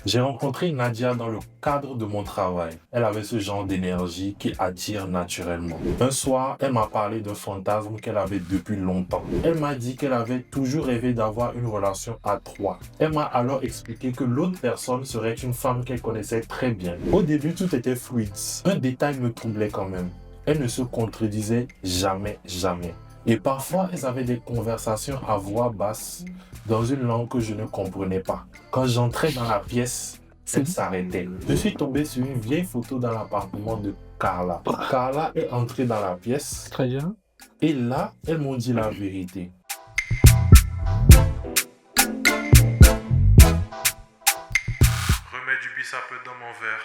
J'ai rencontré Nadia dans le cadre de mon travail. Elle avait ce genre d'énergie qui attire naturellement. Un soir, elle m'a parlé d'un fantasme qu'elle avait depuis longtemps. Elle m'a dit qu'elle avait toujours rêvé d'avoir une relation à trois. Elle m'a alors expliqué que l'autre personne serait une femme qu'elle connaissait très bien. Au début, tout était fluide. Un détail me troublait quand même. Elle ne se contredisait jamais. Et parfois, elles avaient des conversations à voix basse dans une langue que je ne comprenais pas. Quand j'entrais dans la pièce, elle s'arrêtait. Je suis tombé sur une vieille photo dans l'appartement de Carla. Carla est entrée dans la pièce Très bien. et là, elles m'ont dit la vérité. Remets du bissap dans mon verre.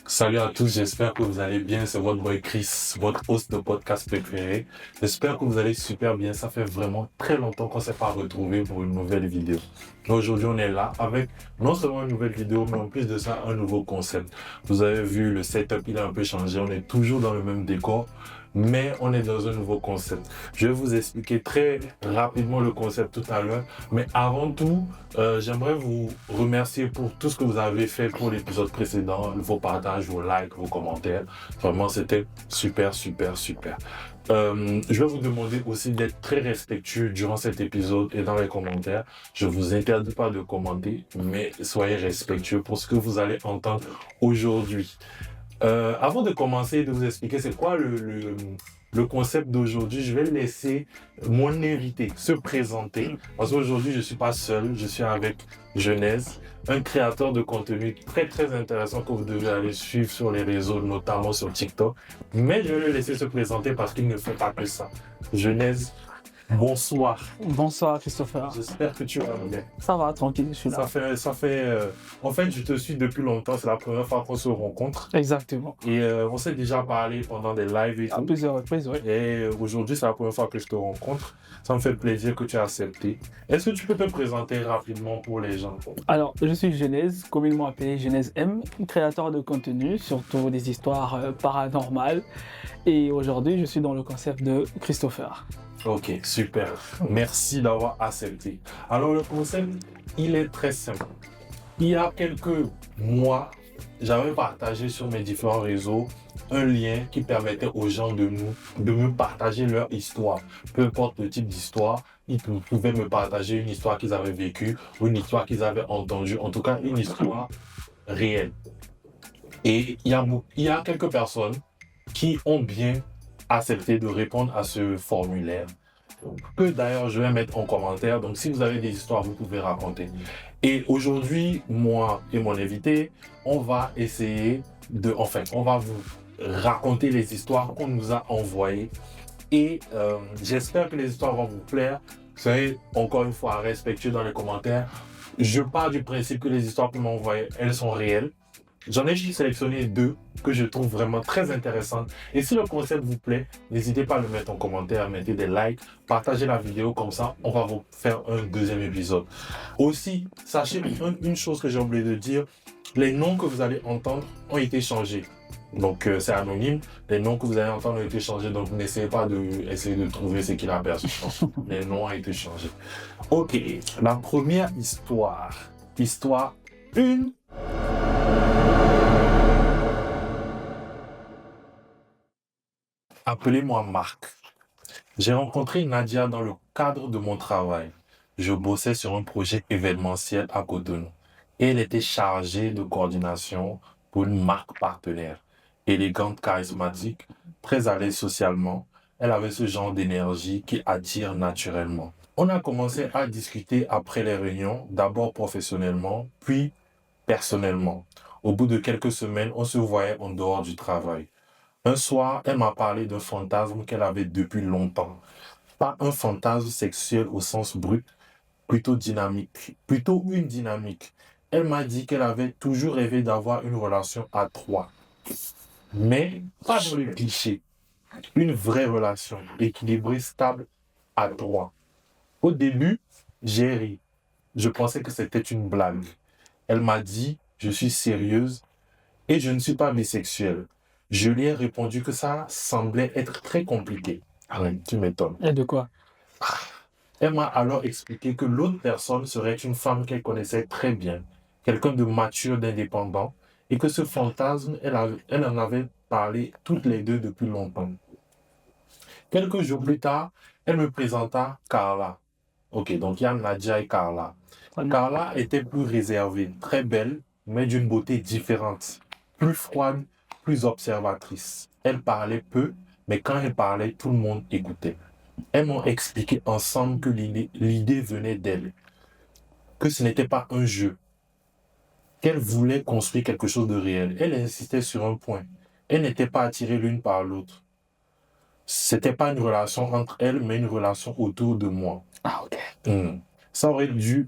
Salut à tous, j'espère que vous allez bien. C'est votre boy Chris, votre host de podcast préféré. J'espère que vous allez super bien. Ça fait vraiment très longtemps qu'on ne s'est pas retrouvé pour une nouvelle vidéo. Aujourd'hui, on est là avec non seulement une nouvelle vidéo, mais en plus de ça, un nouveau concept. Vous avez vu, le setup, il a un peu changé. On est toujours dans le même décor, mais on est dans un nouveau concept. Je vais vous expliquer très rapidement le concept tout à l'heure. Mais avant tout, j'aimerais vous remercier pour tout ce que vous avez fait pour l'épisode précédent, vos partages, vos likes, vos commentaires. Vraiment, c'était super. Je vais vous demander aussi d'être très respectueux durant cet épisode et dans les commentaires. Je vous interdis pas de commenter, mais soyez respectueux pour ce que vous allez entendre aujourd'hui. Avant de commencer et de vous expliquer c'est quoi le concept d'aujourd'hui, je vais laisser mon invité se présenter. Parce qu'aujourd'hui, je ne suis pas seul, je suis avec Genèse, un créateur de contenu très intéressant que vous devez aller suivre sur les réseaux, notamment sur TikTok. Mais je vais le laisser se présenter parce qu'il ne fait pas que ça. Genèse, bonsoir. Bonsoir Christopher. J'espère que tu vas bien. Ça va, tranquille, je suis là. En fait, je te suis depuis longtemps, c'est la première fois qu'on se rencontre. Exactement. Et on s'est déjà parlé pendant des lives et À tout. plusieurs reprises, oui. Et aujourd'hui, c'est la première fois que je te rencontre. Ça me fait plaisir que tu aies accepté. Est-ce que tu peux te présenter rapidement pour les gens? Alors, je suis Genèse, communément appelé Genèse M, créateur de contenu, surtout des histoires paranormales. Et aujourd'hui, je suis dans le concept de Christopher. Ok, super. Merci d'avoir accepté. Alors, le concept, il est très simple. Il y a quelques mois, j'avais partagé sur mes différents réseaux un lien qui permettait aux gens de me partager leur histoire. Peu importe le type d'histoire, ils pouvaient me partager une histoire qu'ils avaient vécue ou une histoire qu'ils avaient entendue, en tout cas une histoire réelle. Et il y a quelques personnes qui ont bien accepté de répondre à ce formulaire, que d'ailleurs je vais mettre en commentaire. Donc si vous avez des histoires, vous pouvez raconter. Et aujourd'hui, moi et mon invité, on va essayer on va vous raconter les histoires qu'on nous a envoyées. Et j'espère que les histoires vont vous plaire. Soyez encore une fois respectueux dans les commentaires. Je pars du principe que les histoires que m'ont envoyées, elles sont réelles. J'en ai juste sélectionné deux que je trouve vraiment très intéressantes. Et si le concept vous plaît, n'hésitez pas à le mettre en commentaire, mettez des likes, partagez la vidéo, comme ça, on va vous faire un deuxième épisode. Aussi, sachez une chose que j'ai oublié de dire, les noms que vous allez entendre ont été changés. Donc c'est anonyme, les noms que vous allez entendre ont été changés, donc n'essayez pas d'essayer de trouver ce qu'il a perçu. Les noms ont été changés. Ok, la première histoire. Histoire 1. Appelez-moi Marc. J'ai rencontré Nadia dans le cadre de mon travail. Je bossais sur un projet événementiel à Cotonou. Et elle était chargée de coordination pour une marque partenaire. Élégante, charismatique, très à l'aise socialement, elle avait ce genre d'énergie qui attire naturellement. On a commencé à discuter après les réunions, d'abord professionnellement, puis personnellement. Au bout de quelques semaines, on se voyait en dehors du travail. Un soir, elle m'a parlé d'un fantasme qu'elle avait depuis longtemps. Pas un fantasme sexuel au sens brut, plutôt une dynamique. Elle m'a dit qu'elle avait toujours rêvé d'avoir une relation à trois. Mais pas dans le cliché. Une vraie relation, équilibrée, stable, à trois. Au début, j'ai ri. Je pensais que c'était une blague. Elle m'a dit, je suis sérieuse et je ne suis pas bisexuelle. Je lui ai répondu que ça semblait être très compliqué. Ah ouais, tu m'étonnes. Et de quoi? Elle m'a alors expliqué que l'autre personne serait une femme qu'elle connaissait très bien, quelqu'un de mature, d'indépendant, et que ce fantasme, elle en avait parlé toutes les deux depuis longtemps. Quelques jours plus tard, elle me présenta Carla. Ok, donc il y a Nadia et Carla. Carla était plus réservée, très belle, mais d'une beauté différente, plus froide, plus observatrice. Elle parlait peu, mais quand elle parlait, tout le monde écoutait. Elles m'ont expliqué ensemble que l'idée venait d'elle, que ce n'était pas un jeu, qu'elle voulait construire quelque chose de réel. Elle insistait sur un point. Elle n'était pas attirée l'une par l'autre. C'était pas une relation entre elles, mais une relation autour de moi. Ah, ok. Ça aurait dû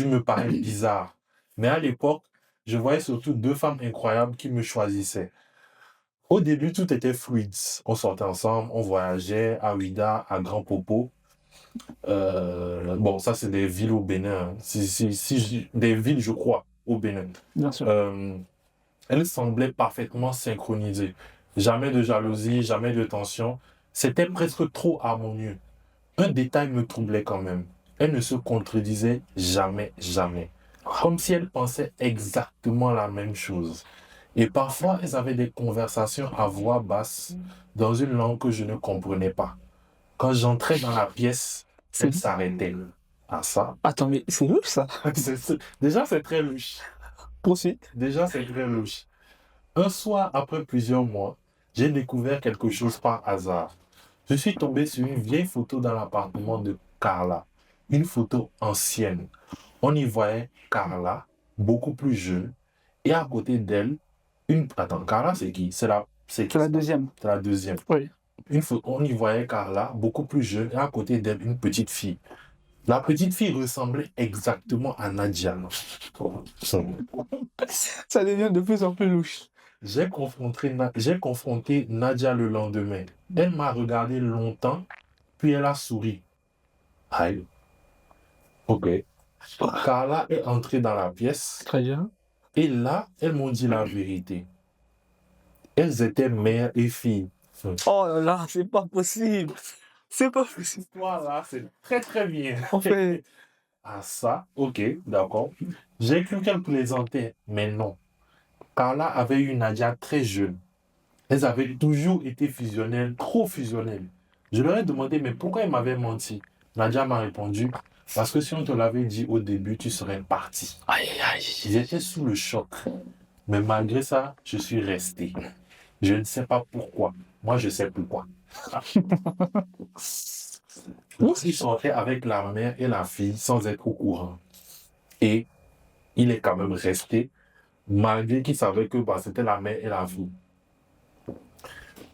me paraître bizarre. Mais à l'époque, je voyais surtout deux femmes incroyables qui me choisissaient. Au début, tout était fluide. On sortait ensemble, on voyageait à Ouida, à Grand Popo. Bon, ça, c'est des villes au Bénin. Des villes, je crois, au Bénin. Bien sûr. Elles semblaient parfaitement synchronisées. Jamais de jalousie, jamais de tension. C'était presque trop harmonieux. Un détail me troublait quand même. Elles ne se contredisaient jamais, jamais. Comme si elles pensaient exactement la même chose. Et parfois, elles avaient des conversations à voix basse dans une langue que je ne comprenais pas. Quand j'entrais dans la pièce, elles s'arrêtaient. Ah ça? Attends, mais c'est louche ça. Déjà, c'est très louche. Poursuite. Déjà, c'est très louche. Un soir, après plusieurs mois, j'ai découvert quelque chose par hasard. Je suis tombé sur une vieille photo dans l'appartement de Carla. Une photo ancienne. On y voyait Carla, beaucoup plus jeune, et à côté d'elle, Attends, Carla, c'est qui? C'est la deuxième. C'est la deuxième. Oui. On y voyait Carla, beaucoup plus jeune, et à côté d'elle, une petite fille. La petite fille ressemblait exactement à Nadia. Ça devient de plus en plus louche. J'ai confronté Nadia le lendemain. Elle m'a regardé longtemps, puis elle a souri. Aïe. Ok. Carla est entrée dans la pièce. Très bien. Et là, elles m'ont dit la vérité. Elles étaient mère et fille. Oh là là, c'est pas possible. C'est pas possible. Voilà, c'est très très bien. En fait, Ah ça, ok, d'accord. J'ai cru qu'elle plaisantait, mais non. Carla avait eu Nadia très jeune. Elles avaient toujours été fusionnelles, trop fusionnelles. Je leur ai demandé, mais pourquoi elles m'avaient menti? Nadia m'a répondu, parce que si on te l'avait dit au début, tu serais parti. aïe, aïe. J'étais sous le choc. Mais malgré ça, je suis resté. Je ne sais pas pourquoi. Moi, je sais pourquoi. Il sortait avec la mère et la fille sans être au courant. Et il est quand même resté, malgré qu'il savait que c'était la mère et la fille.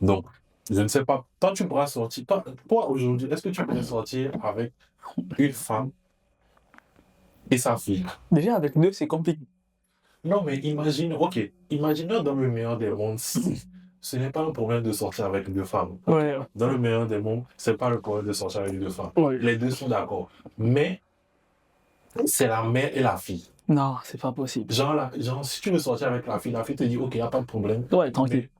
Donc, je ne sais pas. Toi, tu pourras sortir. Toi aujourd'hui, est-ce que tu pourrais sortir avec une femme et sa fille? Déjà, avec deux, c'est compliqué. Non, mais imagine, ok, imaginons dans le meilleur des mondes, ce n'est pas un problème de sortir avec deux femmes. Ouais. Dans le meilleur des mondes, c'est pas le problème de sortir avec deux femmes. Ouais. Les deux sont d'accord. Mais c'est la mère et la fille. Non, c'est pas possible. Genre, si tu veux sortir avec la fille te dit, ok, il n'y a pas de problème. Ouais, tranquille.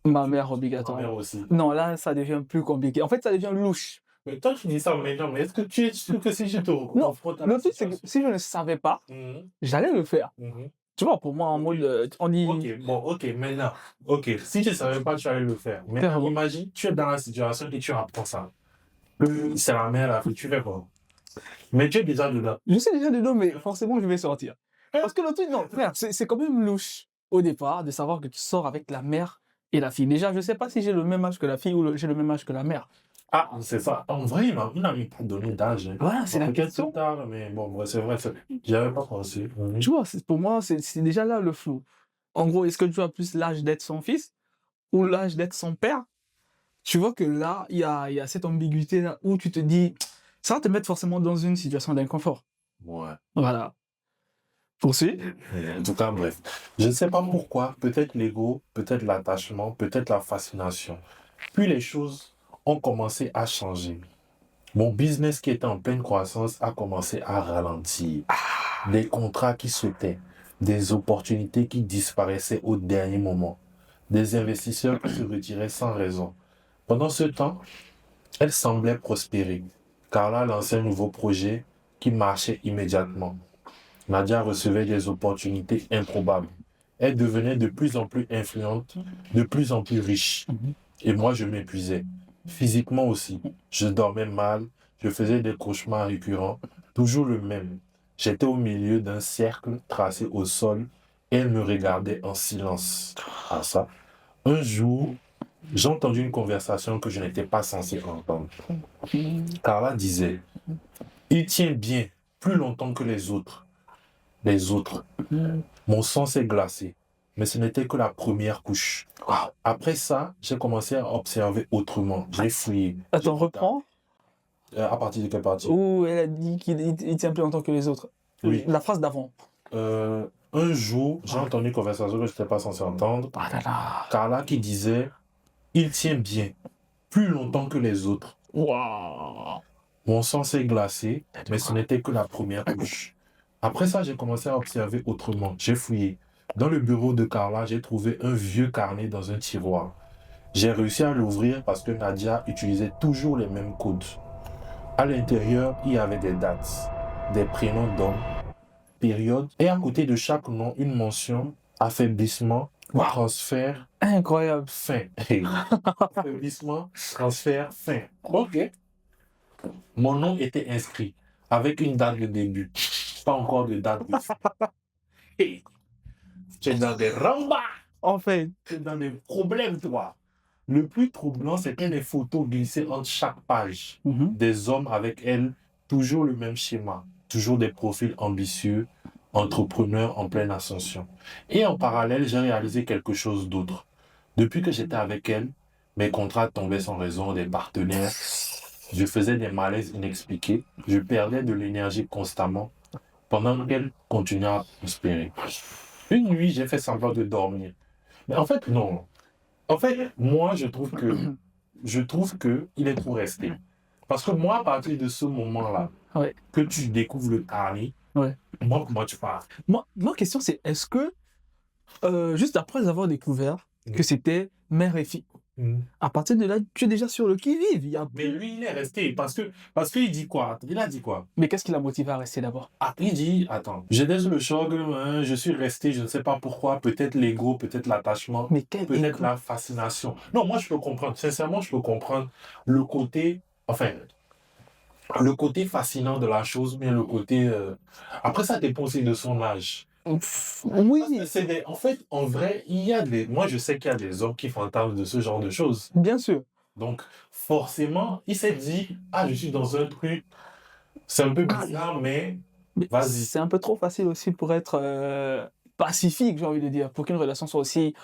Ma mère Ta obligatoire. mère aussi. Non, là, ça devient plus compliqué. En fait, ça devient louche. Mais toi, tu dis ça maintenant, mais est-ce que tu es sûr que si je te confronte à Le la truc, c'est que situation... si je ne savais pas, j'allais le faire. Tu vois, pour moi, en mode, on dit... Ok, maintenant. Ok, si tu ne savais pas, tu allais le faire. Mais imagine, tu es dans la situation et tu apprends ça. C'est la mère, la fille, tu fais quoi? Mais tu es déjà dedans. Je suis déjà dedans, mais forcément, je vais sortir. Parce que le truc, non, frère, c'est quand même louche au départ de savoir que tu sors avec la mère et la fille. Déjà, je ne sais pas si j'ai le même âge que la fille ou j'ai le même âge que la mère. Ah, c'est ça. En vrai, il n'a même pas donné d'âge. Voilà, c'est la question. Plus tard, mais bon, c'est vrai, j'y avais pas pensé. Tu vois, pour moi, c'est déjà là le flou. En gros, est-ce que tu as plus l'âge d'être son fils ou l'âge d'être son père? Tu vois que là, il y a cette ambiguïté là où tu te dis, ça va te mettre forcément dans une situation d'inconfort. Ouais. Voilà. Poursuis. En tout cas, bref. Je ne sais pas pourquoi. Peut-être l'ego, peut-être l'attachement, peut-être la fascination. Puis les choses ont commencé à changer. Mon business qui était en pleine croissance a commencé à ralentir. Des contrats qui sautaient, des opportunités qui disparaissaient au dernier moment, des investisseurs qui se retiraient sans raison. Pendant ce temps, elle semblait prospérer. Carla lançait un nouveau projet qui marchait immédiatement. Nadia recevait des opportunités improbables. Elle devenait de plus en plus influente, de plus en plus riche. Et moi, je m'épuisais. Physiquement aussi. Je dormais mal, je faisais des cauchemars récurrents, toujours le même. J'étais au milieu d'un cercle tracé au sol et elle me regardait en silence. Ah ça. Un jour, j'ai entendu une conversation que je n'étais pas censé entendre. Carla disait, il tient bien plus longtemps que les autres. Les autres. Mon sang s'est glacé, mais ce n'était que la première couche. Après ça, j'ai commencé à observer autrement. J'ai fouillé. Attends, reprends. À partir de quelle partie? Où elle a dit qu'il tient plus longtemps que les autres. Oui. La phrase d'avant. Un jour, j'ai entendu une conversation que je n'étais pas censé entendre. Ah là là. Carla qui disait, il tient bien plus longtemps que les autres. Waouh. Mon sang s'est glacé, mais ce n'était que la première couche. Après ça, j'ai commencé à observer autrement. J'ai fouillé. Dans le bureau de Carla, j'ai trouvé un vieux carnet dans un tiroir. J'ai réussi à l'ouvrir parce que Nadia utilisait toujours les mêmes codes. À l'intérieur, il y avait des dates, des prénoms d'hommes, périodes, et à côté de chaque nom, une mention, affaiblissement, transfert, Incroyable. fin. Affaiblissement, transfert, fin. Ok. Mon nom était inscrit avec une date de début, pas encore de date de fin. Hey, tu es dans des rambas, En fait. tu es dans des problèmes, toi. Le plus troublant, c'était les photos glissées entre chaque page. Des hommes avec elle, toujours le même schéma, toujours des profils ambitieux, entrepreneurs en pleine ascension. Et en parallèle, j'ai réalisé quelque chose d'autre. Depuis que j'étais avec elle, mes contrats tombaient sans raison, des partenaires. Je faisais des malaises inexpliqués. Je perdais de l'énergie constamment pendant qu'elle continuait à prospérer. Une nuit, j'ai fait semblant de dormir. Mais en fait, non. En fait, moi, je trouve que il est trop resté. Parce que moi, à partir de ce moment-là, que tu découvres le carnet, moi, comment tu parles? Ma question, c'est est-ce que, juste après avoir découvert que c'était mère et fille, à partir de là, tu es déjà sur le qui-vive. Mais lui, il est resté parce qu'il dit quoi? Il a dit quoi? Mais qu'est-ce qui l'a motivé à rester d'abord? Il dit, attends, j'étais sous le choc, je suis resté, je ne sais pas pourquoi, peut-être l'ego, peut-être l'attachement, peut-être la fascination. Non, moi je peux comprendre, sincèrement je peux comprendre le côté fascinant de la chose, mais le côté... Après ça dépend aussi de son âge. Oui. En fait, en vrai, moi je sais qu'il y a des hommes qui fantasment de ce genre de choses. Bien sûr. Donc, forcément, il s'est dit, je suis dans un truc, c'est un peu bizarre, mais vas-y. C'est un peu trop facile aussi pour être pacifique, j'ai envie de dire, pour qu'une relation soit aussi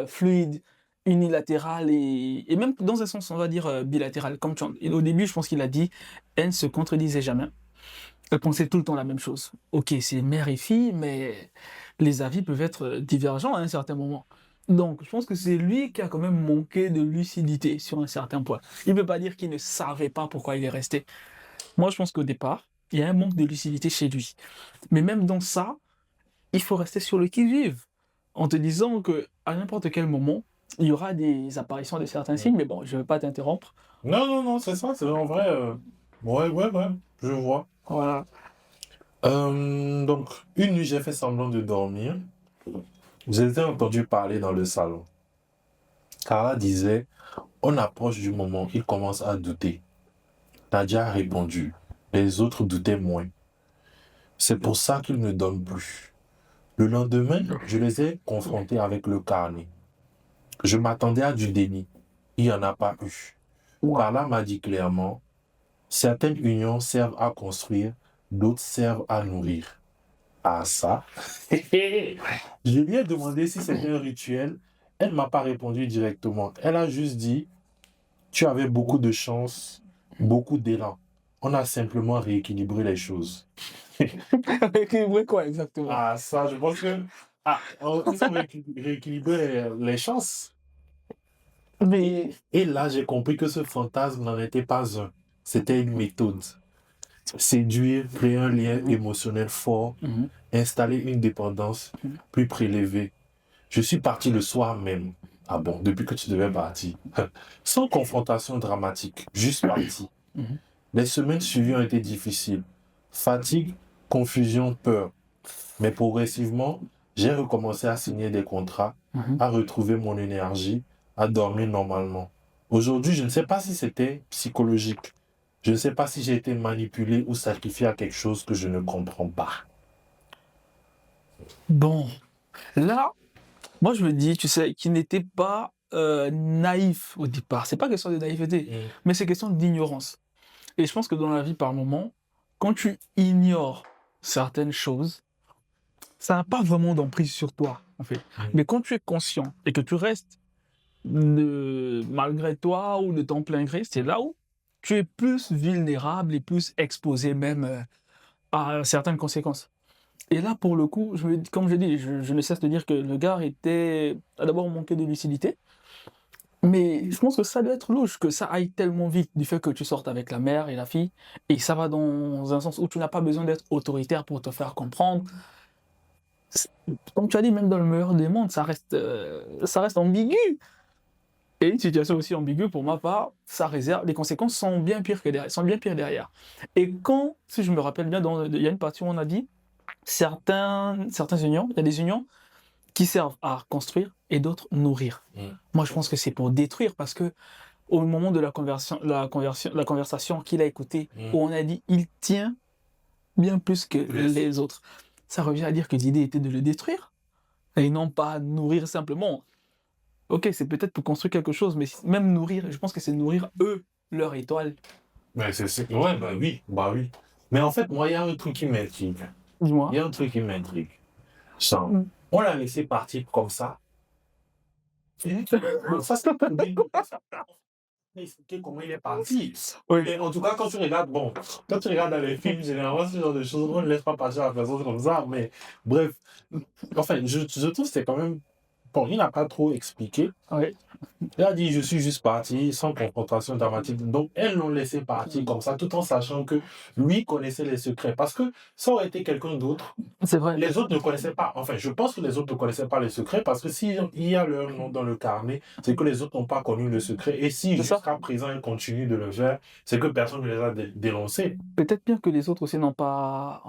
fluide, unilatérale et même dans un sens, on va dire, bilatéral. Comme au début, je pense qu'il a dit, elle ne se contredisait jamais. Elle pensait tout le temps la même chose. Ok, c'est mère et fille, mais les avis peuvent être divergents à un certain moment. Donc, je pense que c'est lui qui a quand même manqué de lucidité sur un certain point. Il ne peut pas dire qu'il ne savait pas pourquoi il est resté. Moi, je pense qu'au départ, il y a un manque de lucidité chez lui. Mais même dans ça, il faut rester sur le qui-vive, en te disant qu'à n'importe quel moment, il y aura des apparitions de certains signes, mais bon, je ne veux pas t'interrompre. Non, c'est ça, c'est en vrai... Ouais, je vois. Voilà. Donc, une nuit, j'ai fait semblant de dormir. J'ai entendu parler dans le salon. Carla disait, on approche du moment, il commence à douter. Nadia a répondu, les autres doutaient moins. C'est pour ça qu'ils ne donnent plus. Le lendemain, je les ai confrontés avec le carnet. Je m'attendais à du déni. Il n'y en a pas eu. Carla m'a dit clairement, certaines unions servent à construire, d'autres servent à nourrir. Ah ça. Je lui ai demandé si c'était un rituel. Elle ne m'a pas répondu directement. Elle a juste dit, tu avais beaucoup de chance, beaucoup d'élan. On a simplement rééquilibré les choses. Rééquilibrer quoi exactement? Ah ça, je pense que... on a rééquilibré les chances. Et là, j'ai compris que ce fantasme n'en était pas un. C'était une méthode. Séduire, créer un lien émotionnel fort, installer une dépendance, puis prélever. Je suis parti le soir même. Ah bon, depuis que tu devais partir. Sans confrontation dramatique, juste parti. Les semaines suivies ont été difficiles. Fatigue, confusion, peur. Mais progressivement, j'ai recommencé à signer des contrats, à retrouver mon énergie, à dormir normalement. Aujourd'hui, je ne sais pas si c'était psychologique. Je ne sais pas si j'ai été manipulé ou sacrifié à quelque chose que je ne comprends pas. Bon, là, moi je me dis, tu sais, qu'il n'était pas naïf au départ. C'est pas question de naïveté, mais c'est question d'ignorance. Et je pense que dans la vie, par moment, quand tu ignores certaines choses, ça n'a pas vraiment d'emprise sur toi, en fait. Mais quand tu es conscient et que tu restes malgré toi ou de ton plein gré, c'est là où tu es plus vulnérable et plus exposé même à certaines conséquences. Et là, pour le coup, comme je dis, je ne cesse de dire que le gars a d'abord manqué de lucidité, mais je pense que ça doit être louche que ça aille tellement vite du fait que tu sortes avec la mère et la fille, et ça va dans un sens où tu n'as pas besoin d'être autoritaire pour te faire comprendre. Comme tu as dit, même dans le meilleur des mondes, ça reste ambigu. Et une situation aussi ambiguë, pour ma part, les conséquences sont bien pires derrière. Et quand, si je me rappelle bien, il y a une partie où on a dit, certains unions, il y a des unions qui servent à construire et d'autres nourrir. Moi, je pense que c'est pour détruire, parce que au moment de la conversation qu'il a écoutée, où on a dit, il tient bien plus que les autres. Ça revient à dire que l'idée était de le détruire, et non pas nourrir simplement. Ok, c'est peut-être pour construire quelque chose, mais même nourrir, je pense que c'est nourrir eux, leur étoile. Ouais, ouais, bah oui. Mais en fait, moi, il y a un truc qui m'intrigue. Dis-moi. Il y a un truc qui m'intrigue. On l'a laissé partir comme ça. Ça, c'est expliquer comment il est parti. Oui. Et en tout cas, quand tu regardes dans les films, généralement, ce genre de choses, on ne laisse pas partir la personne comme ça. Mais bref, enfin, je trouve que c'est quand même. Bon, il n'a pas trop expliqué. Oui. Il a dit, je suis juste parti, sans confrontation dramatique. Donc, elles l'ont laissé partir comme ça, tout en sachant que lui connaissait les secrets. Parce que ça aurait été quelqu'un d'autre. C'est vrai. Les autres ne connaissaient pas. Enfin, je pense que les autres ne connaissaient pas les secrets, parce que s'il y a leur nom dans le carnet, c'est que les autres n'ont pas connu le secret. Et si jusqu'à présent, ils continuent de le faire, c'est que personne ne les a dénoncés. Peut-être bien que les autres aussi n'ont pas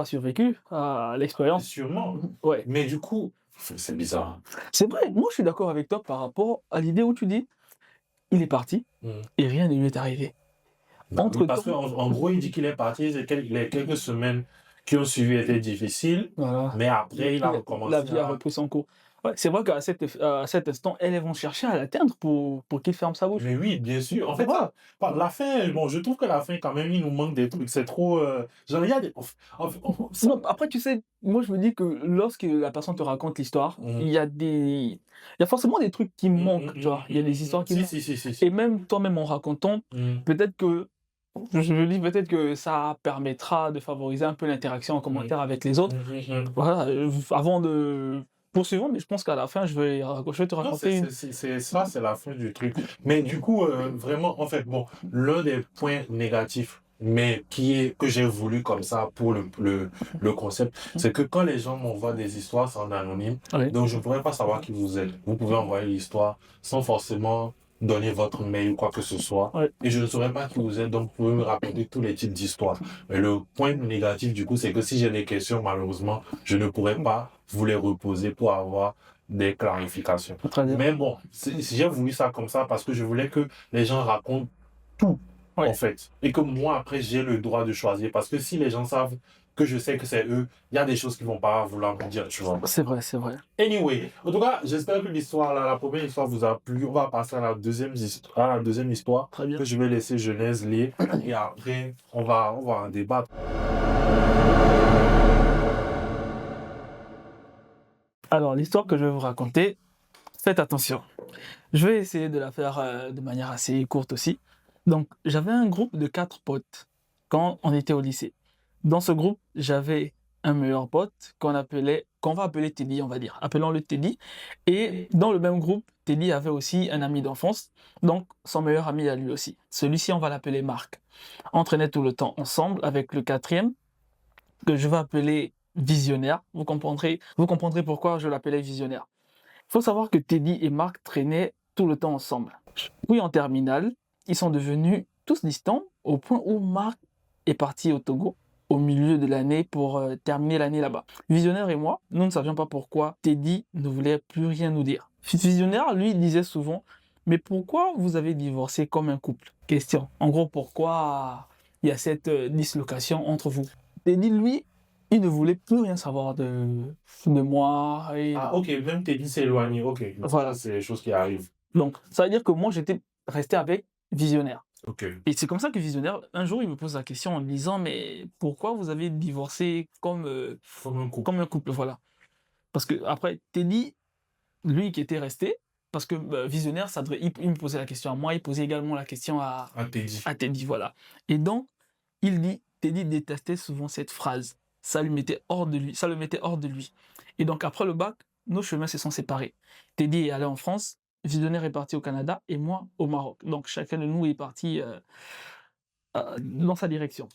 survécu à l'expérience. Sûrement. Ouais. Mais du coup, c'est bizarre. C'est vrai, moi je suis d'accord avec toi par rapport à l'idée où tu dis, il est parti et rien ne lui est arrivé. Parce qu'en gros, il dit qu'il est parti, les quelques semaines qui ont suivi étaient difficiles, mais après, il a recommencé. La vie a repris son cours. Ouais, c'est vrai qu'à cet instant, elles vont chercher à l'atteindre pour qu'il ferme sa bouche. Mais oui, bien sûr. En fait, la fin, bon, je trouve que la fin, quand même, il nous manque des trucs. C'est trop. Genre, il y a des. Non, après, tu sais, moi je me dis que lorsque la personne te raconte l'histoire, il y a forcément des trucs qui manquent, tu vois. Il y a des histoires qui manquent. Si. Et même toi-même en racontant, peut-être que ça permettra de favoriser un peu l'interaction en commentaire avec les autres. Voilà, avant de poursuivre, mais je pense qu'à la fin, je vais te raconter c'est la fin du truc. Mais du coup, vraiment, en fait, bon, l'un des points négatifs, mais que j'ai voulu comme ça pour le concept, c'est que quand les gens m'envoient des histoires, c'est en anonyme. Oui. Donc, je ne pourrais pas savoir qui vous êtes. Vous pouvez envoyer l'histoire sans forcément donner votre mail ou quoi que ce soit. Ouais. Et je ne saurais pas qui vous êtes, donc vous pouvez me raconter tous les types d'histoires. Mais le point négatif, du coup, c'est que si j'ai des questions, malheureusement, je ne pourrais pas vous les reposer pour avoir des clarifications. Mais bon, j'ai voulu ça comme ça parce que je voulais que les gens racontent tout, en fait. Et que moi, après, j'ai le droit de choisir. Parce que si les gens savent que je sais que c'est eux, il y a des choses qu'ils ne vont pas vouloir me dire, tu vois. C'est vrai. Anyway, en tout cas, j'espère que la première histoire vous a plu. On va passer à la deuxième histoire. Très bien. Que je vais laisser Genèse lire. Et après, on va en débattre. Alors, l'histoire que je vais vous raconter, faites attention. Je vais essayer de la faire de manière assez courte aussi. Donc, j'avais un groupe de 4 potes quand on était au lycée. Dans ce groupe, j'avais un meilleur pote qu'on va appeler Teddy, on va dire. Appelons-le Teddy. Et dans le même groupe, Teddy avait aussi un ami d'enfance, donc son meilleur ami à lui aussi. Celui-ci, on va l'appeler Marc. On traînait tout le temps ensemble avec le 4e, que je vais appeler Visionnaire. Vous comprendrez pourquoi je l'appelais Visionnaire. Il faut savoir que Teddy et Marc traînaient tout le temps ensemble. Puis en terminale, ils sont devenus tous distants au point où Marc est parti au Togo au milieu de l'année pour terminer l'année là-bas. Visionnaire et moi, nous ne savions pas pourquoi Teddy ne voulait plus rien nous dire. Visionnaire, lui, disait souvent, mais pourquoi vous avez divorcé comme un couple? Question. En gros, pourquoi il y a cette dislocation entre vous? Teddy, lui, il ne voulait plus rien savoir de moi. Et Ah, ok, même Teddy s'est éloigné. Ok, donc voilà. ça, c'est les choses qui arrivent. Donc, ça veut dire que moi, j'étais resté avec Visionnaire. Ok. Et c'est comme ça que Visionnaire, un jour, il me pose la question en me disant, mais pourquoi vous avez divorcé comme Comme un couple. voilà. Parce que après, Teddy, lui qui était resté, parce que Visionnaire, il me posait la question à moi, il posait également la question À Teddy. à Teddy, voilà. Et donc, il dit, Teddy détestait souvent cette phrase. Ça le mettait hors de lui. Et donc, après le bac, nos chemins se sont séparés. Teddy est allé en France, Visionnaire est parti au Canada et moi au Maroc. Donc, chacun de nous est parti dans sa direction.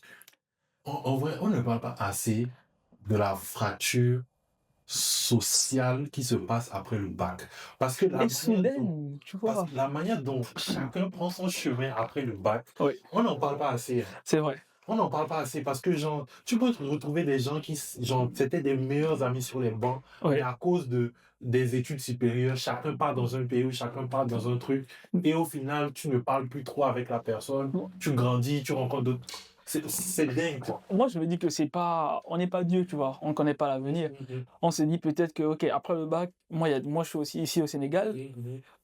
En vrai, on ne parle pas assez de la fracture sociale qui se passe après le bac. Parce que Et soudain, tu vois. la manière dont chacun prend son chemin après le bac, Oui, on n'en parle pas assez. c'est vrai. On n'en parle pas assez parce que, genre, tu peux retrouver des gens qui, genre, c'était des meilleurs amis sur les bancs, Oui. mais à cause des études supérieures, chacun part dans un pays ou chacun part dans un truc, et au final, tu ne parles plus trop avec la personne, tu grandis, tu rencontres d'autres. C'est dingue, quoi. Moi, je me dis que on n'est pas Dieu, tu vois. On ne connaît pas l'avenir. On se dit peut-être que, ok, après le bac, moi, je suis aussi ici au Sénégal.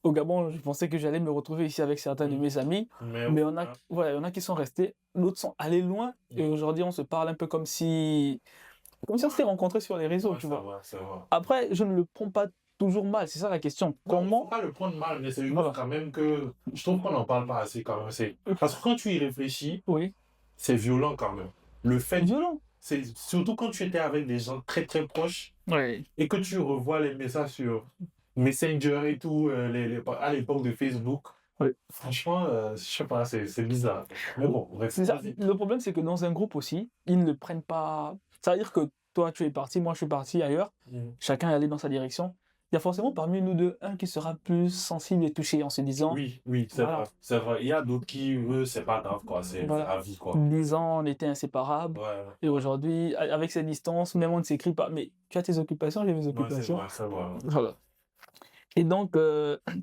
Au Gabon, je pensais que j'allais me retrouver ici avec certains de mes amis. Mais on a qui sont restés, d'autres sont allés loin. Et aujourd'hui, on se parle un peu comme si on s'était rencontrés sur les réseaux, tu vois. C'est vrai. Après, je ne le prends pas toujours mal, c'est ça la question. Non, Comment? faut pas le prendre mal, mais c'est juste Voilà. quand même que je trouve qu'on n'en parle pas assez quand même. Parce que quand tu y réfléchis, Oui, c'est violent quand même. Le fait, violent. c'est surtout quand tu étais avec des gens très très proches Oui. et que tu revois les messages sur Messenger et tout, à l'époque de Facebook. Oui. Franchement, je sais pas, c'est bizarre. Mais bon, bref. C'est ça. Vas-y. Le problème, c'est que dans un groupe aussi, ils ne prennent pas. Ça veut dire que toi, tu es parti, moi, je suis parti ailleurs. Chacun est allé dans sa direction. Il y a forcément parmi nous deux un qui sera plus sensible et touché en se disant. Oui, c'est Voilà. vrai. C'est vrai. Il y a d'autres qui, eux, c'est pas grave, quoi. C'est Voilà. la vie, quoi. 10 ans, on était inséparables. Ouais. Et aujourd'hui, avec cette distance, même on ne s'écrit pas. Mais tu as tes occupations, j'ai mes Ouais, occupations. c'est vrai. Voilà. Et donc,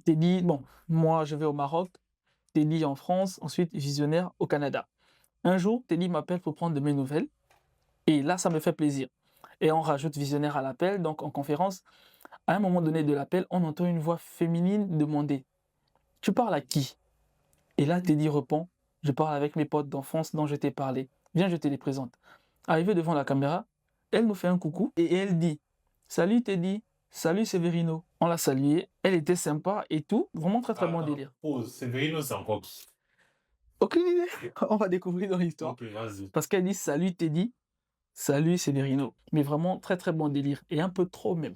Teddy, bon, moi, je vais au Maroc. Teddy en France. Ensuite, Visionnaire au Canada. Un jour, Teddy m'appelle pour prendre de mes nouvelles. Et là, ça me fait plaisir. Et on rajoute Visionnaire à l'appel, donc en conférence. À un moment donné de l'appel, on entend une voix féminine demander « Tu parles à qui ?» Et là, Teddy répond « Je parle avec mes potes d'enfance dont je t'ai parlé. Viens, je te les présente. » Arrivée devant la caméra, elle nous fait un coucou et elle dit « Salut Teddy, salut Severino. » On l'a saluée, elle était sympa et tout, vraiment très très bon délire. Pause. Severino, c'est encore qui? Aucune idée, on va découvrir dans l'histoire. Ok, vas-y. Parce qu'elle dit « Salut Teddy, salut Severino. » Mais vraiment très très bon délire et un peu trop même.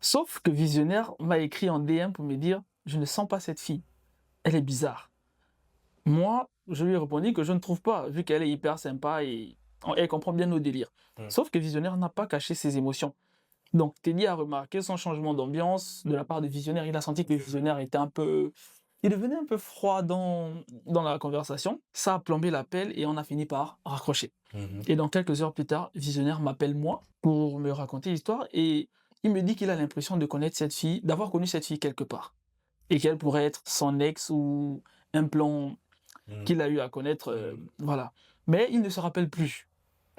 Sauf que Visionnaire m'a écrit en DM pour me dire « Je ne sens pas cette fille. Elle est bizarre. » Moi, je lui ai répondu que je ne trouve pas, vu qu'elle est hyper sympa et elle comprend bien nos délires. Sauf que Visionnaire n'a pas caché ses émotions. Donc Teddy a remarqué son changement d'ambiance de la part de Visionnaire. Il a senti que Visionnaire était il devenait un peu froid dans la conversation. Ça a plombé l'appel et on a fini par raccrocher. Et donc quelques heures plus tard, Visionnaire m'appelle moi pour me raconter l'histoire et il me dit qu'il a l'impression de connaître cette fille, d'avoir connu cette fille quelque part. Et qu'elle pourrait être son ex ou un plan qu'il a eu à connaître, voilà. Mais il ne se rappelle plus.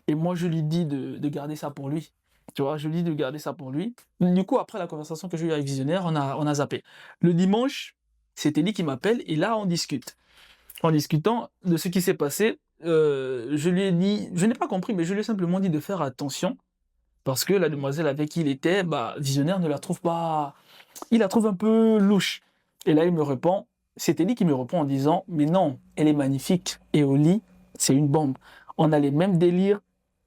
Et moi, je lui dis de garder ça pour lui. Tu vois, je lui dis de garder ça pour lui. Du coup, après la conversation que j'ai eue avec Visionnaire, on a zappé. Le dimanche, c'est Teddy qui m'appelle et là, on discute. En discutant de ce qui s'est passé, je lui ai dit, je n'ai pas compris, mais je lui ai simplement dit de faire attention parce que la demoiselle avec qui il était, Visionnaire ne la trouve pas... Il la trouve un peu louche. Et là, il me répond, c'est Teddy qui me répond en disant « Mais non, elle est magnifique et au lit, c'est une bombe. On a les mêmes délires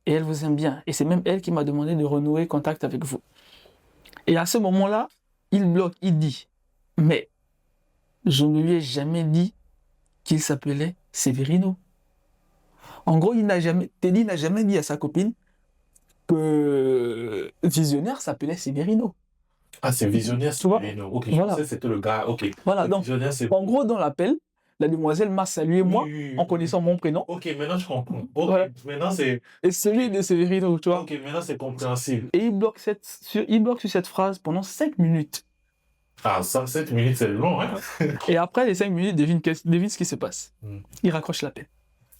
et elle vous aime bien. Et c'est même elle qui m'a demandé de renouer contact avec vous. » Et à ce moment-là, il bloque, il dit « Mais je ne lui ai jamais dit qu'il s'appelait Severino. » En gros, Teddy n'a jamais dit à sa copine que Visionnaire s'appelait Severino. Ah, c'est Visionnaire, Tu vois? Severino. Ok, Voilà. je pensais que c'était le gars. Ok. Voilà, donc, Visionnaire, c'est... en gros, dans l'appel, la demoiselle m'a salué, moi, Oui, oui, en oui. connaissant mon prénom. Ok, maintenant je comprends. Ok, Voilà. maintenant c'est. Et celui de Severino, tu vois. Ok, maintenant c'est compréhensible. Et il bloque sur cette phrase pendant 5 minutes. Ah, ça, 7 minutes, c'est long, hein? Et après les 5 minutes, devine ce qui se passe. Il raccroche l'appel.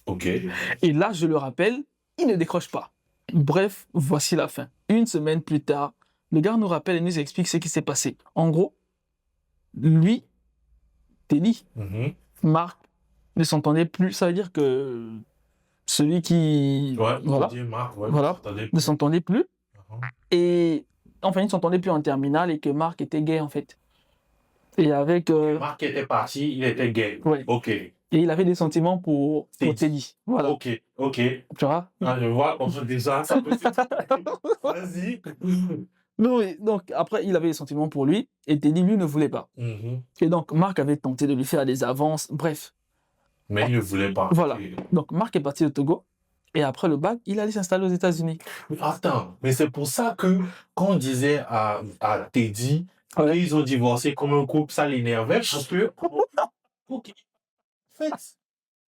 Ok. Et là, je le rappelle, il ne décroche pas. Bref, voici la fin. Une semaine plus tard, le gars nous rappelle et nous explique ce qui s'est passé. En gros, lui, Teddy, Mhm. Marc, ne s'entendait plus. Ça veut dire que celui qui... Ouais, voilà, Dieu, Marc, ouais, voilà, attendez. ne s'entendait plus. Mhm. Et enfin, il ne s'entendait plus en terminale et que Marc était gay, en fait. Et avec... Marc était parti, il était gay. ouais. Ok. Et il avait des sentiments pour Teddy. Voilà. Ok, ok. Tu vois? Ah, je vois, on déjà, ça peut Vas-y. Non, et donc, après, il avait des sentiments pour lui, et Teddy, lui, ne voulait pas. Mhm. Et donc, Marc avait tenté de lui faire des avances, bref. Mais il ne voulait pas. Voilà. Ok. Donc, Marc est parti au Togo, et après le bac, il allait s'installer aux États-Unis. Mais attends, mais c'est pour ça que quand on disait à Teddy Ouais. qu'ils ont divorcé comme un couple, ça l'énervait parce que. Ok. En fait.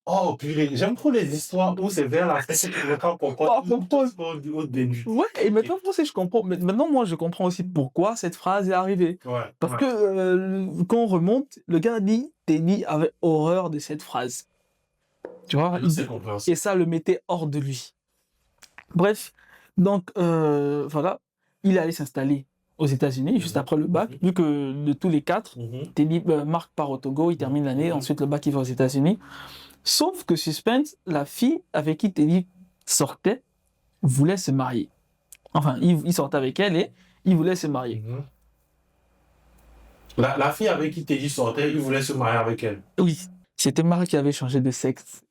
Oh, purée, j'aime trop les histoires où c'est vers la fin que le temps qu'on Oh, comprends. au début. Ouais, et maintenant, moi aussi, je comprends. Mais maintenant, moi, je comprends aussi pourquoi cette phrase est arrivée. Ouais. Parce ouais. que quand on remonte, le gars dit, Teddy avait horreur de cette phrase. Tu vois? C'est compréhensible. Et ça le mettait hors de lui. Bref, donc voilà, il est allé s'installer aux États-Unis juste après le bac, vu que de tous les 4, Teddy, Marc part au Togo, il termine l'année, ensuite le bac il va aux États-Unis. Sauf que suspense, la fille avec qui Teddy sortait voulait se marier. Enfin, il sortait avec elle et il voulait se marier. Mhm. La fille avec qui Teddy sortait, il voulait se marier avec elle. Oui, c'était Marc qui avait changé de sexe.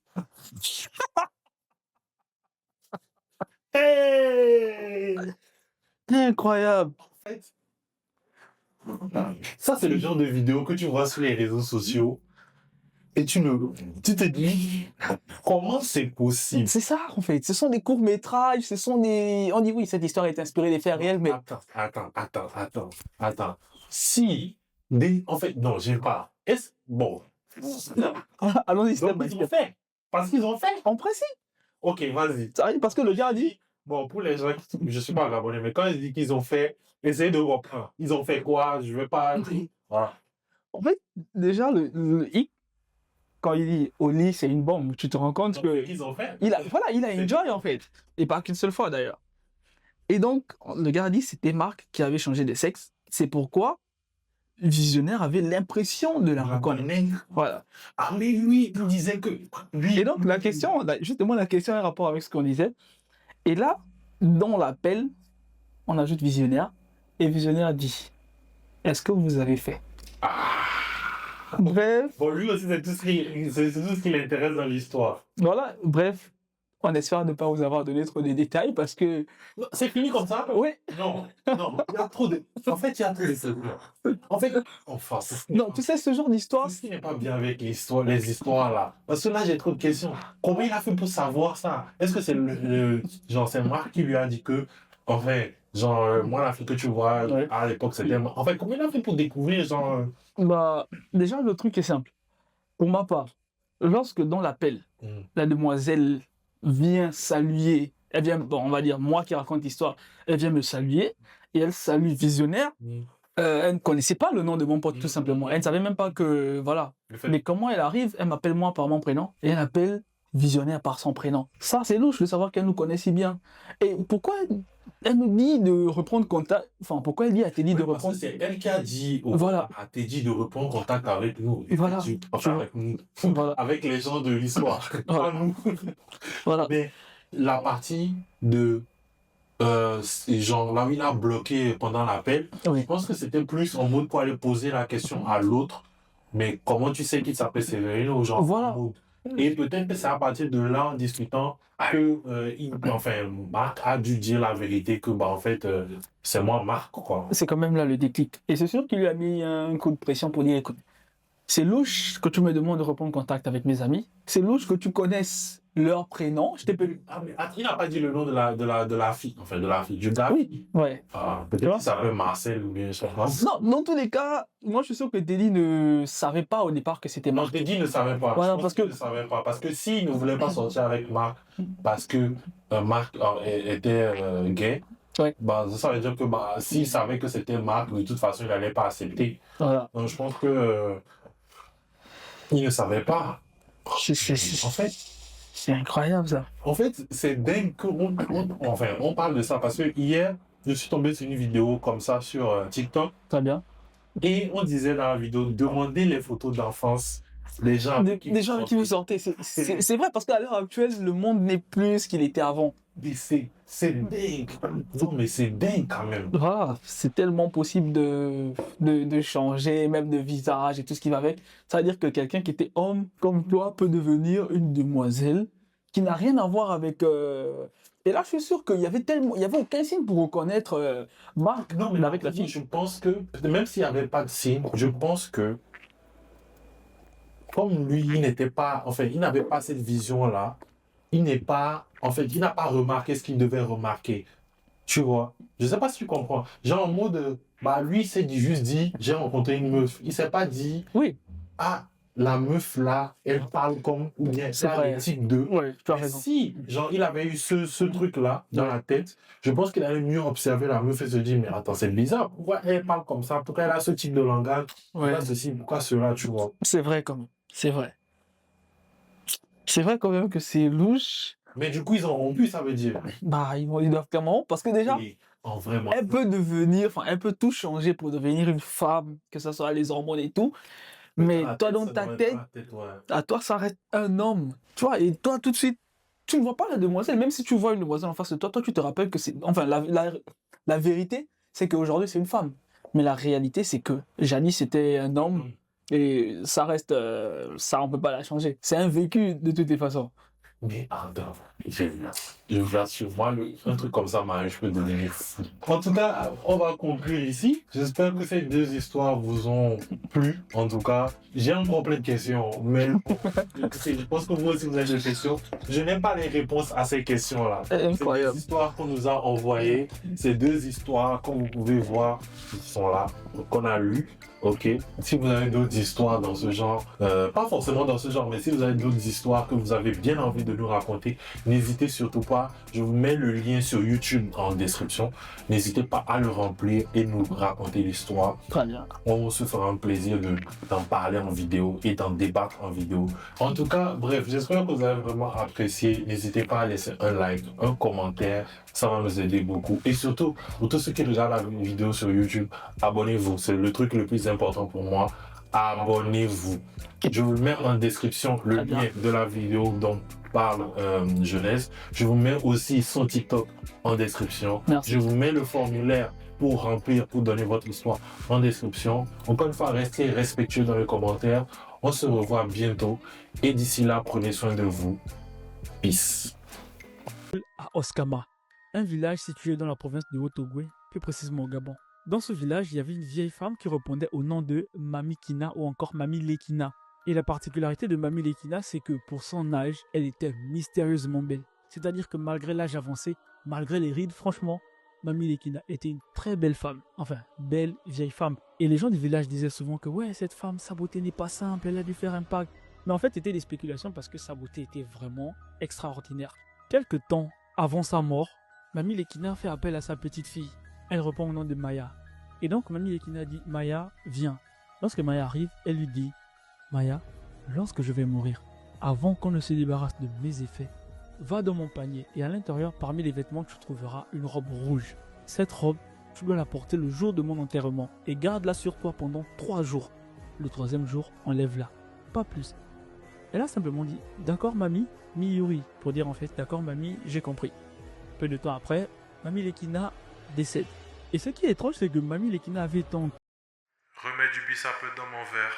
Hey! Incroyable. En fait, ça c'est le genre de vidéo que tu vois sur les réseaux sociaux et tu te dis comment c'est possible. C'est ça en fait, ce sont des courts-métrages, ce sont des... On dit oui, cette histoire est inspirée des faits réels, mais... Attends. Si en fait, non, j'ai pas. Bon. Allons-y, step Donc by ils ont step. fait. Parce qu'ils ont fait. En principe, Ok, vas-y. ça arrive parce que le gars a dit... Bon, pour les gens, je suis pas gabonais, mais quand ils disent qu'ils ont fait, essayez de reprendre. Ils ont fait quoi? Je vais pas. Voilà. En fait, déjà, le hic, quand il dit au lit, c'est une bombe, tu te rends compte Donc, que... qu'ils ont fait. Il a enjoy en fait. Et pas qu'une seule fois d'ailleurs. Et donc, le gars a dit c'était Marc qui avait changé de sexe. C'est pourquoi Visionnaire avait l'impression de la reconnaître. Voilà. Ah, mais lui, il disait que. Lui. Et donc, justement, la question a un rapport avec ce qu'on disait. Et là, dans l'appel, on ajoute Visionnaire. Et Visionnaire dit est-ce que vous avez fait? Bref. Bon, lui aussi, c'est tout ce qui l'intéresse dans l'histoire. Voilà, bref. On espère ne pas vous avoir donné trop de détails parce que... C'est fini comme ça? Oui. Non, il y a trop de... En fait, il y a trop de secours. En fait, enfin... Non, tu sais, ce genre d'histoire... Ce qui n'est pas bien avec les histoires là. Parce que là, j'ai trop de questions. Comment il a fait pour savoir ça? Est-ce que c'est genre, c'est Marc qui lui a dit que... En fait, genre, moi, la fille que tu vois, Ouais. à l'époque, c'était... En fait, comment il a fait pour découvrir, genre... Bah, déjà, le truc est simple. Pour ma part, lorsque dans l'appel, la demoiselle vient saluer, elle vient, bon, on va dire, moi qui raconte l'histoire, elle vient me saluer, et elle salue Visionnaire, elle ne connaissait pas le nom de mon pote, tout simplement. Elle ne savait même pas que, voilà. Mais comment elle arrive, elle m'appelle moi par mon prénom, et elle appelle Visionnaire par son prénom. Ça, c'est louche de savoir qu'elle nous connaît si bien. Et pourquoi elle nous dit de reprendre contact, enfin, pourquoi elle dit à Teddy de Parce reprendre... que c'est elle qui a dit Voilà. à Teddy de reprendre contact avec nous. Et voilà. Enfin, avec nous. Voilà. Avec les gens de l'histoire. Voilà. Pas nous. Voilà. Mais la partie de genre là où il a bloqué pendant l'appel, Oui. je pense que c'était plus en mode pour aller poser la question à l'autre. Mais comment tu sais qu'il s'appelle Séverino, genre Voilà. en mode. Et peut-être que c'est à partir de là, en discutant, que Marc a dû dire la vérité, que en fait, c'est moi Marc, quoi. C'est quand même là le déclic. Et c'est sûr qu'il lui a mis un coup de pression pour dire écoute, C'est louche que tu me demandes de reprendre contact avec mes amis. C'est louche que tu connaisses leur prénom. Je t'ai pas... Ah, mais attends, il n'a pas dit le nom de la fille, enfin de la fille, du gars. Oui, ouais. Ah, Tu peut-être vois? qu'il s'appelle Marcel ou bien je sais pas. Non, dans tous les cas, moi je suis sûr que Teddy ne savait pas au départ que c'était Non, Marc. Teddy ne savait pas. Voilà, Je pense parce qu'il que- ne savait pas. Parce que s'il ne voulait pas sortir avec Marc, parce que Marc était gay, Ouais. bah, ça veut dire que bah, s'il savait que c'était Marc, de toute façon, il n'allait pas accepter. Voilà. Donc je pense que il ne savait pas. En fait, C'est incroyable ça. c'est dingue qu'on on parle de ça parce que hier, je suis tombé sur une vidéo comme ça sur TikTok Très bien. et on disait dans la vidéo, demandez les photos d'enfance. Les gens Des gens avec qui vous sortez. C'est vrai parce qu'à l'heure actuelle, le monde n'est plus ce qu'il était avant. Mais c'est dingue. Non, mais c'est dingue quand même. Ah, c'est tellement possible de changer, même de visage et tout ce qui va avec. Ça veut dire que quelqu'un qui était homme comme toi peut devenir une demoiselle qui n'a rien à voir avec. Et là, je suis sûr qu'il y avait aucun signe pour reconnaître Marc Non, mais avec la fille. je pense que, même s'il n'y avait pas de signe, je pense que, comme lui, il n'était pas, enfin, il n'avait pas cette vision-là, il n'a pas remarqué ce qu'il devait remarquer. Tu vois? Je sais pas si tu comprends. Genre, en mode, bah, lui, il s'est juste dit, j'ai rencontré une meuf. Il s'est pas dit, Oui, ah, la meuf là, elle parle comme, ou bien, c'est ça, vrai. le type 2. Ouais, tu as Mais raison. si, genre, il avait eu ce truc-là dans la tête, je pense qu'il allait mieux observer la meuf et se dire, mais attends, c'est bizarre, pourquoi elle parle comme ça? Pourquoi elle a ce type de langage? Ouais, Pourquoi ceci, pourquoi cela, tu vois? c'est vrai quand même. C'est vrai. C'est vrai quand même que c'est louche. Mais du coup, ils ont rompu, ça veut dire. Bah, ils doivent clairement, parce que déjà, Et, en vraiment. elle peut devenir, enfin, elle peut tout changer pour devenir une femme, que ce soit les hormones et tout. Mais toi, dans ta tête, ouais. à toi, ça reste un homme. Tu vois, et toi, tout de suite, tu ne vois pas la demoiselle. Même si tu vois une demoiselle en face de toi, toi, tu te rappelles que c'est. Enfin, la vérité, c'est qu'aujourd'hui, c'est une femme. Mais la réalité, c'est que Janice était un homme. Et ça reste. Ça, on peut pas la changer. C'est un vécu de toutes les façons. Mais attends, je vous assure, moi, un truc comme ça m'arrive, je peux devenir fou. En tout cas, on va conclure ici. J'espère que ces deux histoires vous ont plu. En tout cas, j'ai encore plein de questions, mais je pense que vous aussi vous avez des questions. Je n'aime pas les réponses à ces questions-là. C'est Incroyable. des histoires qu'on nous a envoyées. Ces deux histoires, comme vous pouvez voir, qui sont là, qu'on a lues. Ok, si vous avez d'autres histoires dans ce genre, pas forcément dans ce genre, mais si vous avez d'autres histoires que vous avez bien envie de nous raconter, n'hésitez surtout pas. Je vous mets le lien sur YouTube en description. N'hésitez pas à le remplir et nous raconter l'histoire. Très bien. On se fera un plaisir d'en parler en vidéo et d'en débattre en vidéo. En tout cas, bref, j'espère que vous avez vraiment apprécié. N'hésitez pas à laisser un like, un commentaire. Ça va nous aider beaucoup. Et surtout, pour tous ceux qui regardent la vidéo sur YouTube, abonnez-vous. C'est le truc le plus important pour moi. Abonnez-vous. Je vous mets en description le lien de la vidéo dont parle Jeunesse. Je vous mets aussi son TikTok en description. Merci. Je vous mets le formulaire pour remplir, pour donner votre histoire en description. Encore une fois, restez respectueux dans les commentaires. On se revoit bientôt. Et d'ici là, prenez soin de vous. Peace. À Oskama, un village situé dans la province de Haut-Ogooué, plus précisément au Gabon. Dans ce village, il y avait une vieille femme qui répondait au nom de Mami Kina ou encore Mami Lekina. Et la particularité de Mami Lekina, c'est que pour son âge, elle était mystérieusement belle. C'est-à-dire que malgré l'âge avancé, malgré les rides, franchement, Mami Lekina était une très belle femme. Enfin, belle vieille femme. Et les gens du village disaient souvent que ouais, cette femme, sa beauté n'est pas simple, elle a dû faire un pacte. Mais en fait, c'était des spéculations parce que sa beauté était vraiment extraordinaire. Quelque temps avant sa mort, Mami Lekina fait appel à sa petite fille. Elle répond au nom de Maya. Et donc Mami Lekina dit, Maya, viens. Lorsque Maya arrive, elle lui dit, Maya, lorsque je vais mourir, avant qu'on ne se débarrasse de mes effets, va dans mon panier et à l'intérieur, parmi les vêtements, tu trouveras une robe rouge. Cette robe, tu dois la porter le jour de mon enterrement et garde-la sur toi pendant 3 jours. Le 3e jour, enlève-la. Pas plus. Elle a simplement dit, d'accord Mami, Miyuri, pour dire en fait, d'accord Mami, j'ai compris. Peu de temps après, Mami Lekina décède. Et ce qui est étrange, c'est que Mami Lekina avait tant... Remets du bissap dans mon verre.